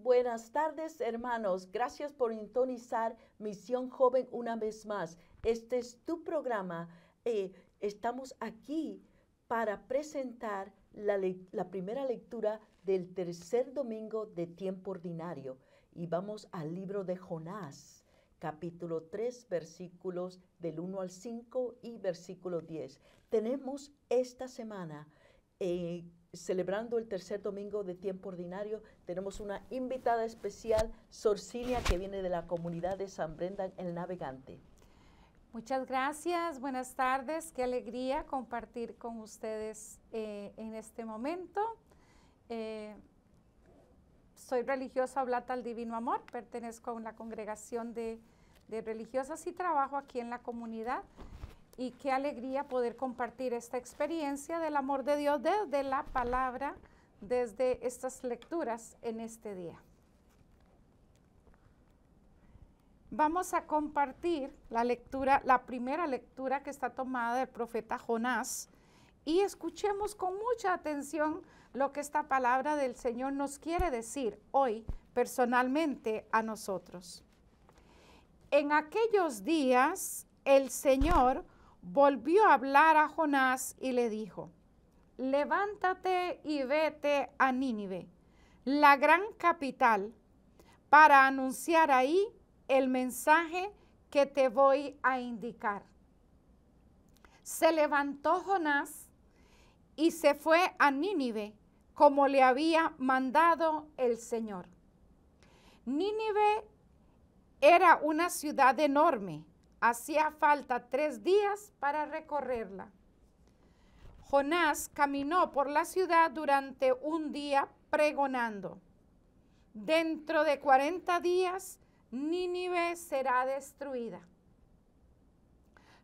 Buenas tardes, hermanos. Gracias por sintonizar Misión Joven una vez más. Este es tu programa. Estamos aquí para presentar la primera lectura del tercer domingo de tiempo ordinario. Y vamos al libro de Jonás, capítulo 3, versículos del 1 al 5 y versículo 10. Tenemos esta semana celebrando el tercer domingo de tiempo ordinario, tenemos una invitada especial, Sor Cilia, que viene de la comunidad de San Brendan el Navegante. Muchas gracias, buenas tardes, qué alegría compartir con ustedes en este momento. Soy religiosa Oblata al Divino Amor, pertenezco a una congregación de religiosas y trabajo aquí en la comunidad. Y qué alegría poder compartir esta experiencia del amor de Dios desde la palabra, desde estas lecturas en este día. Vamos a compartir la lectura, la primera lectura que está tomada del profeta Jonás, y escuchemos con mucha atención lo que esta palabra del Señor nos quiere decir hoy personalmente a nosotros. En aquellos días el Señor volvió a hablar a Jonás y le dijo: levántate y vete a Nínive, la gran capital, para anunciar ahí el mensaje que te voy a indicar. Se levantó Jonás y se fue a Nínive, como le había mandado el Señor. Nínive era una ciudad enorme. Hacía falta 3 días para recorrerla. Jonás caminó por la ciudad durante un día pregonando: dentro de 40 días Nínive será destruida.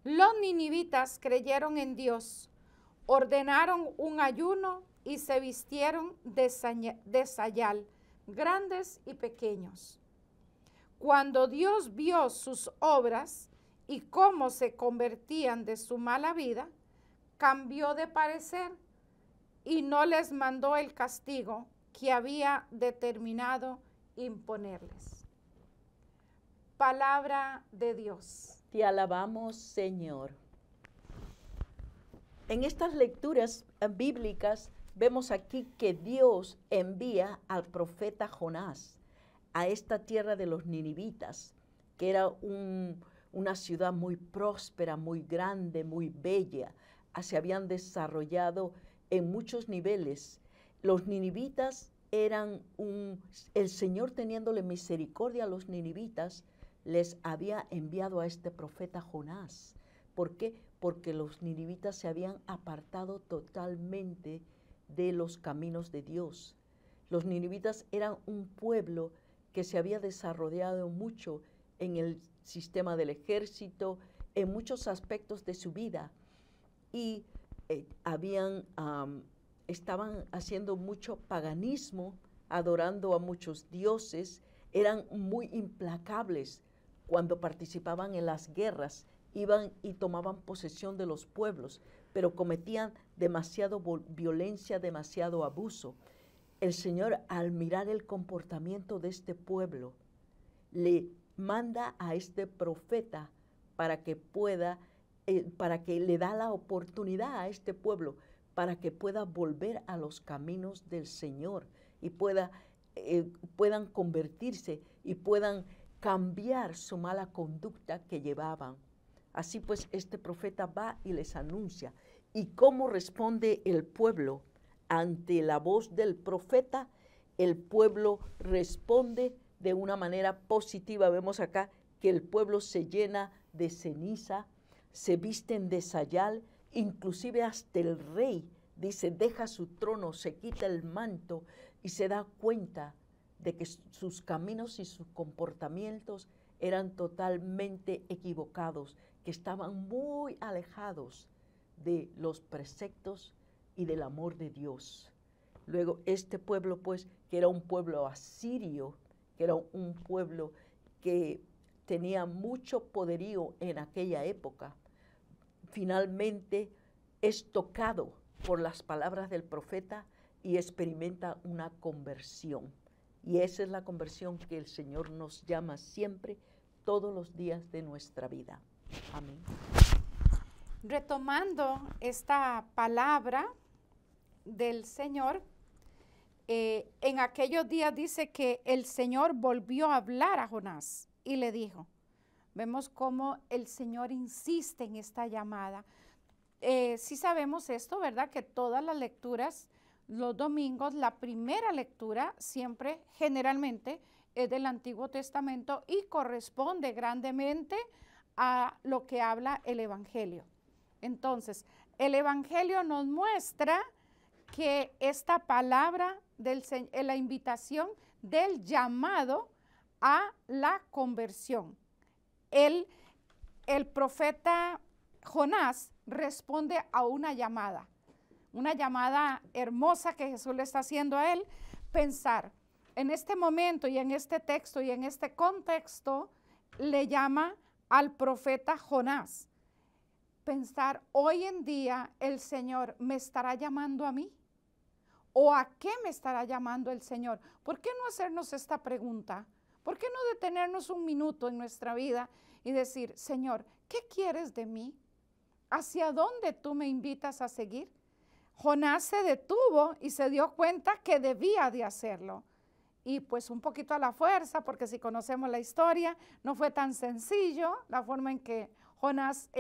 Los ninivitas creyeron en Dios, ordenaron un ayuno y se vistieron de sayal, grandes y pequeños. Cuando Dios vio sus obras y cómo se convertían de su mala vida, cambió de parecer y no les mandó el castigo que había determinado imponerles. Palabra de Dios. Te alabamos, Señor. En estas lecturas bíblicas vemos aquí que Dios envía al profeta Jonás a esta tierra de los ninivitas, que era una ciudad muy próspera, muy grande, muy bella. Se habían desarrollado en muchos niveles. Los ninivitas eran el Señor, teniéndole misericordia a los ninivitas, les había enviado a este profeta Jonás. ¿Por qué? Porque los ninivitas se habían apartado totalmente de los caminos de Dios. Los ninivitas eran un pueblo que se había desarrollado mucho en el sistema del ejército, en muchos aspectos de su vida, y estaban haciendo mucho paganismo, adorando a muchos dioses, eran muy implacables cuando participaban en las guerras, iban y tomaban posesión de los pueblos, pero cometían demasiada violencia, demasiado abuso. El Señor, al mirar el comportamiento de este pueblo, le manda a este profeta para que le da la oportunidad a este pueblo para que pueda volver a los caminos del Señor y puedan convertirse y puedan cambiar su mala conducta que llevaban. Así pues, este profeta va y les anuncia. ¿Y cómo responde el pueblo ante la voz del profeta? El pueblo responde de una manera positiva. Vemos acá que el pueblo se llena de ceniza, se visten de sayal, inclusive hasta el rey, dice, deja su trono, se quita el manto y se da cuenta de que sus caminos y sus comportamientos eran totalmente equivocados, que estaban muy alejados de los preceptos y del amor de Dios. Luego este pueblo, pues, que era un pueblo asirio, que era un pueblo que tenía mucho poderío en aquella época, finalmente es tocado por las palabras del profeta y experimenta una conversión. Y esa es la conversión que el Señor nos llama siempre, todos los días de nuestra vida. Amén. Retomando esta palabra del Señor, en aquellos días dice que el Señor volvió a hablar a Jonás y le dijo, vemos cómo el Señor insiste en esta llamada. Sí sabemos esto, ¿verdad? Que todas las lecturas, los domingos, la primera lectura siempre, generalmente, es del Antiguo Testamento y corresponde grandemente a lo que habla el Evangelio. Entonces, el Evangelio nos muestra que esta palabra, la invitación del llamado a la conversión. El profeta Jonás responde a una llamada hermosa que Jesús le está haciendo a él. Pensar en este momento y en este texto y en este contexto le llama al profeta Jonás. Pensar, hoy en día el Señor me estará llamando a mí. ¿O a qué me estará llamando el Señor? ¿Por qué no hacernos esta pregunta? ¿Por qué no detenernos un minuto en nuestra vida y decir, Señor, ¿qué quieres de mí? ¿Hacia dónde tú me invitas a seguir? Jonás se detuvo y se dio cuenta que debía de hacerlo. Y pues un poquito a la fuerza, porque si conocemos la historia, no fue tan sencillo la forma en que Jonás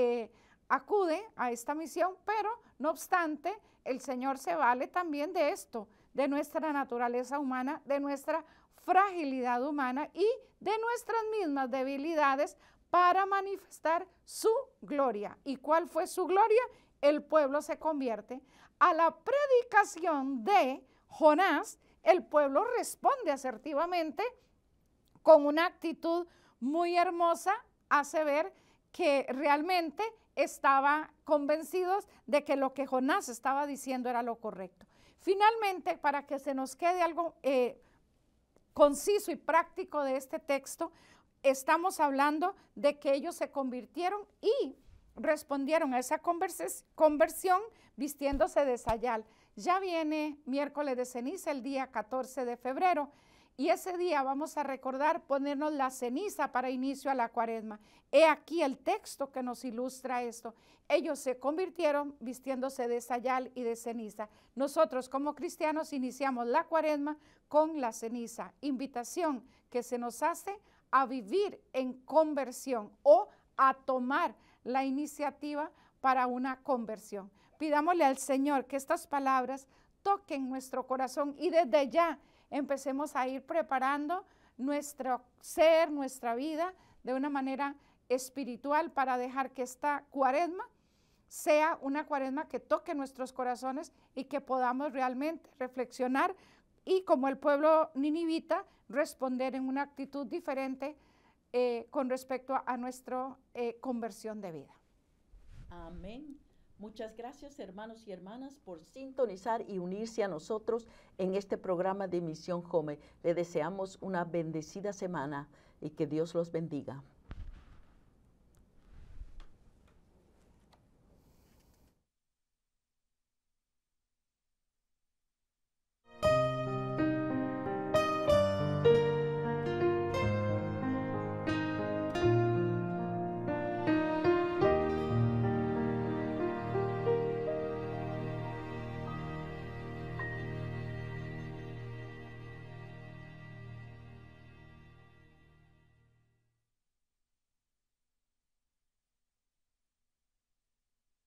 acude a esta misión, pero no obstante, el Señor se vale también de esto, de nuestra naturaleza humana, de nuestra fragilidad humana y de nuestras mismas debilidades para manifestar su gloria. ¿Y cuál fue su gloria? El pueblo se convierte. A la predicación de Jonás, el pueblo responde asertivamente con una actitud muy hermosa, hace ver que realmente estaban convencidos de que lo que Jonás estaba diciendo era lo correcto. Finalmente, para que se nos quede algo conciso y práctico de este texto, estamos hablando de que ellos se convirtieron y respondieron a esa conversión vistiéndose de sayal. Ya viene miércoles de ceniza, el día 14 de febrero, y ese día vamos a recordar ponernos la ceniza para inicio a la cuaresma. He aquí el texto que nos ilustra esto. Ellos se convirtieron vistiéndose de sayal y de ceniza. Nosotros como cristianos iniciamos la cuaresma con la ceniza. Invitación que se nos hace a vivir en conversión o a tomar la iniciativa para una conversión. Pidámosle al Señor que estas palabras toquen nuestro corazón y desde ya empecemos a ir preparando nuestro ser, nuestra vida de una manera espiritual para dejar que esta cuaresma sea una cuaresma que toque nuestros corazones y que podamos realmente reflexionar y como el pueblo ninivita responder en una actitud diferente con respecto a nuestra conversión de vida. Amén. Muchas gracias, hermanos y hermanas, por sintonizar y unirse a nosotros en este programa de Misión Home. Le deseamos una bendecida semana y que Dios los bendiga.